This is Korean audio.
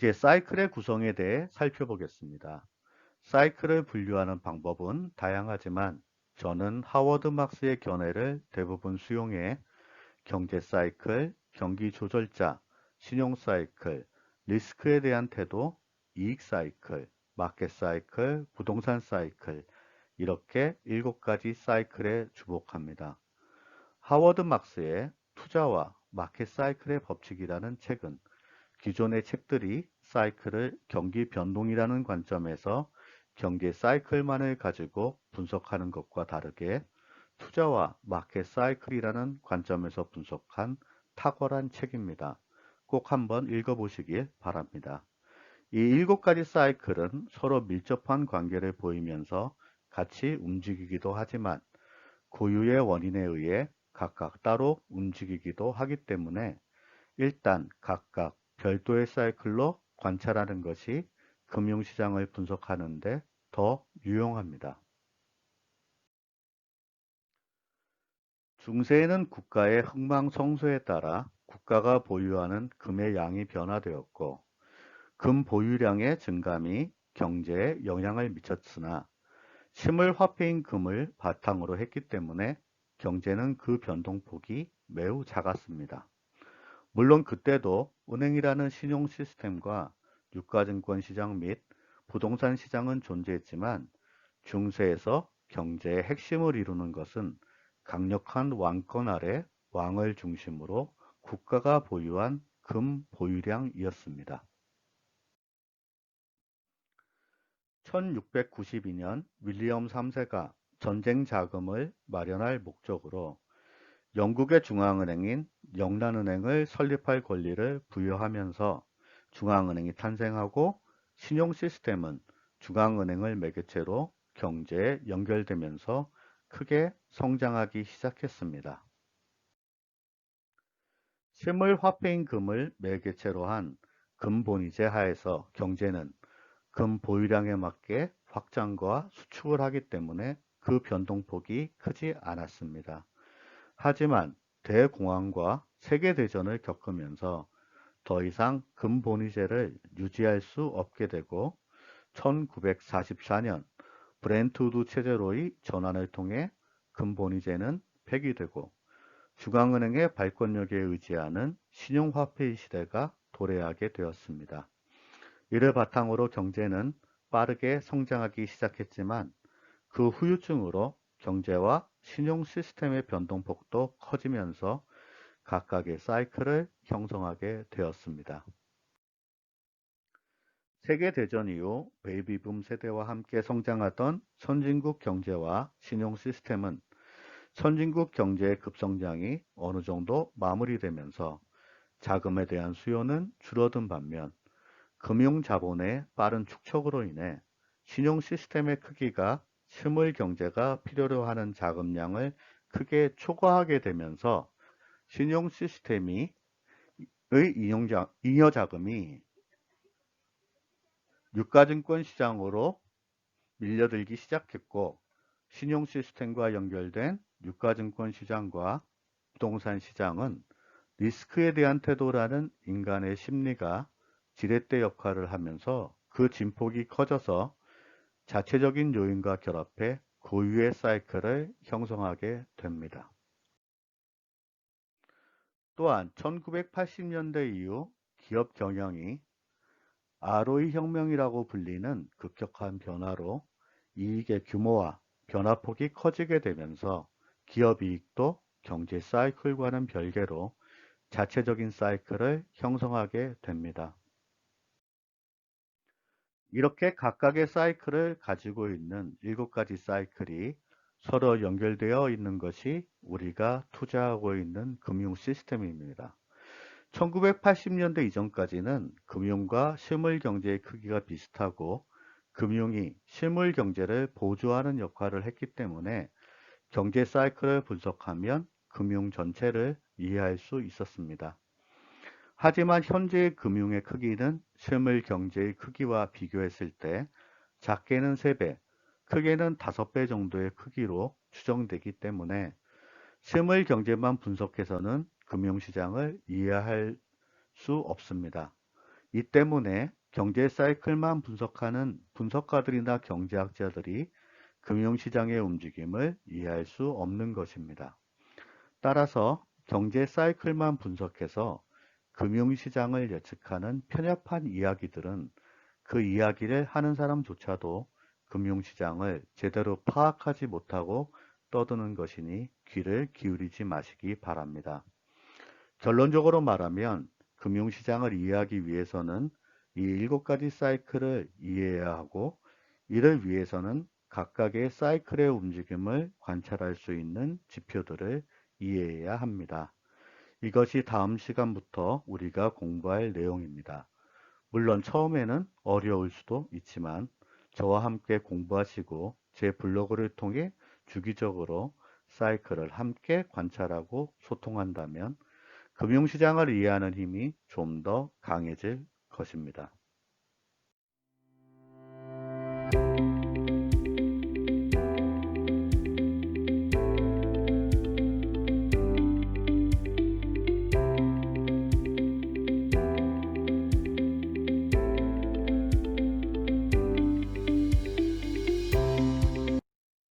이제 사이클의 구성에 대해 살펴보겠습니다. 사이클을 분류하는 방법은 다양하지만 저는 하워드 막스의 견해를 대부분 수용해 경제 사이클, 경기 조절자, 신용 사이클, 리스크에 대한 태도, 이익 사이클, 마켓 사이클, 부동산 사이클 이렇게 7가지 사이클에 주목합니다. 하워드 막스의 투자와 마켓 사이클의 법칙이라는 책은 기존의 책들이 사이클을 경기 변동이라는 관점에서 경제 사이클만을 가지고 분석하는 것과 다르게 투자와 마켓 사이클이라는 관점에서 분석한 탁월한 책입니다. 꼭 한번 읽어보시길 바랍니다. 이 7가지 사이클은 서로 밀접한 관계를 보이면서 같이 움직이기도 하지만 고유의 원인에 의해 각각 따로 움직이기도 하기 때문에 일단 각각 별도의 사이클로 관찰하는 것이 금융시장을 분석하는 데 더 유용합니다. 중세에는 국가의 흥망성쇠에 따라 국가가 보유하는 금의 양이 변화되었고 금 보유량의 증감이 경제에 영향을 미쳤으나 실물화폐인 금을 바탕으로 했기 때문에 경제는 그 변동폭이 매우 작았습니다. 물론 그때도 은행이라는 신용 시스템과 유가증권 시장 및 부동산 시장은 존재했지만 중세에서 경제의 핵심을 이루는 것은 강력한 왕권 아래 왕을 중심으로 국가가 보유한 금 보유량이었습니다. 1692년 윌리엄 3세가 전쟁 자금을 마련할 목적으로 영국의 중앙은행인 영란은행을 설립할 권리를 부여하면서 중앙은행이 탄생하고 신용 시스템은 중앙은행을 매개체로 경제에 연결되면서 크게 성장하기 시작했습니다. 실물화폐인 금을 매개체로 한 금본위제 하에서 경제는 금 보유량에 맞게 확장과 수축을 하기 때문에 그 변동폭이 크지 않았습니다. 하지만 대공황과 세계대전을 겪으면서 더 이상 금본위제를 유지할 수 없게 되고 1944년 브렌트우드 체제로의 전환을 통해 금본위제는 폐기되고 중앙은행의 발권력에 의지하는 신용화폐의 시대가 도래하게 되었습니다. 이를 바탕으로 경제는 빠르게 성장하기 시작했지만 그 후유증으로 경제와 신용 시스템의 변동폭도 커지면서 각각의 사이클을 형성하게 되었습니다. 세계대전 이후 베이비붐 세대와 함께 성장하던 선진국 경제와 신용 시스템은 선진국 경제의 급성장이 어느 정도 마무리되면서 자금에 대한 수요는 줄어든 반면 금융 자본의 빠른 축적으로 인해 신용 시스템의 크기가 실물 경제가 필요로 하는 자금량을 크게 초과하게 되면서 신용 시스템의 잉여 자금이 유가증권 시장으로 밀려들기 시작했고 신용 시스템과 연결된 유가증권 시장과 부동산 시장은 리스크에 대한 태도라는 인간의 심리가 지렛대 역할을 하면서 그 진폭이 커져서 자체적인 요인과 결합해 고유의 사이클을 형성하게 됩니다. 또한 1980년대 이후 기업 경영이 ROE 혁명이라고 불리는 급격한 변화로 이익의 규모와 변화폭이 커지게 되면서 기업 이익도 경제 사이클과는 별개로 자체적인 사이클을 형성하게 됩니다. 이렇게 각각의 사이클을 가지고 있는 7가지 사이클이 서로 연결되어 있는 것이 우리가 투자하고 있는 금융 시스템입니다. 1980년대 이전까지는 금융과 실물 경제의 크기가 비슷하고 금융이 실물 경제를 보조하는 역할을 했기 때문에 경제 사이클을 분석하면 금융 전체를 이해할 수 있었습니다. 하지만 현재의 금융의 크기는 실물 경제의 크기와 비교했을 때 작게는 3배, 크게는 5배 정도의 크기로 추정되기 때문에 실물 경제만 분석해서는 금융시장을 이해할 수 없습니다. 이 때문에 경제 사이클만 분석하는 분석가들이나 경제학자들이 금융시장의 움직임을 이해할 수 없는 것입니다. 따라서 경제 사이클만 분석해서 금융시장을 예측하는 편협한 이야기들은 그 이야기를 하는 사람조차도 금융시장을 제대로 파악하지 못하고 떠드는 것이니 귀를 기울이지 마시기 바랍니다. 결론적으로 말하면 금융시장을 이해하기 위해서는 이 7가지 사이클을 이해해야 하고 이를 위해서는 각각의 사이클의 움직임을 관찰할 수 있는 지표들을 이해해야 합니다. 이것이 다음 시간부터 우리가 공부할 내용입니다. 물론 처음에는 어려울 수도 있지만 저와 함께 공부하시고 제 블로그를 통해 주기적으로 사이클을 함께 관찰하고 소통한다면 금융시장을 이해하는 힘이 좀 더 강해질 것입니다.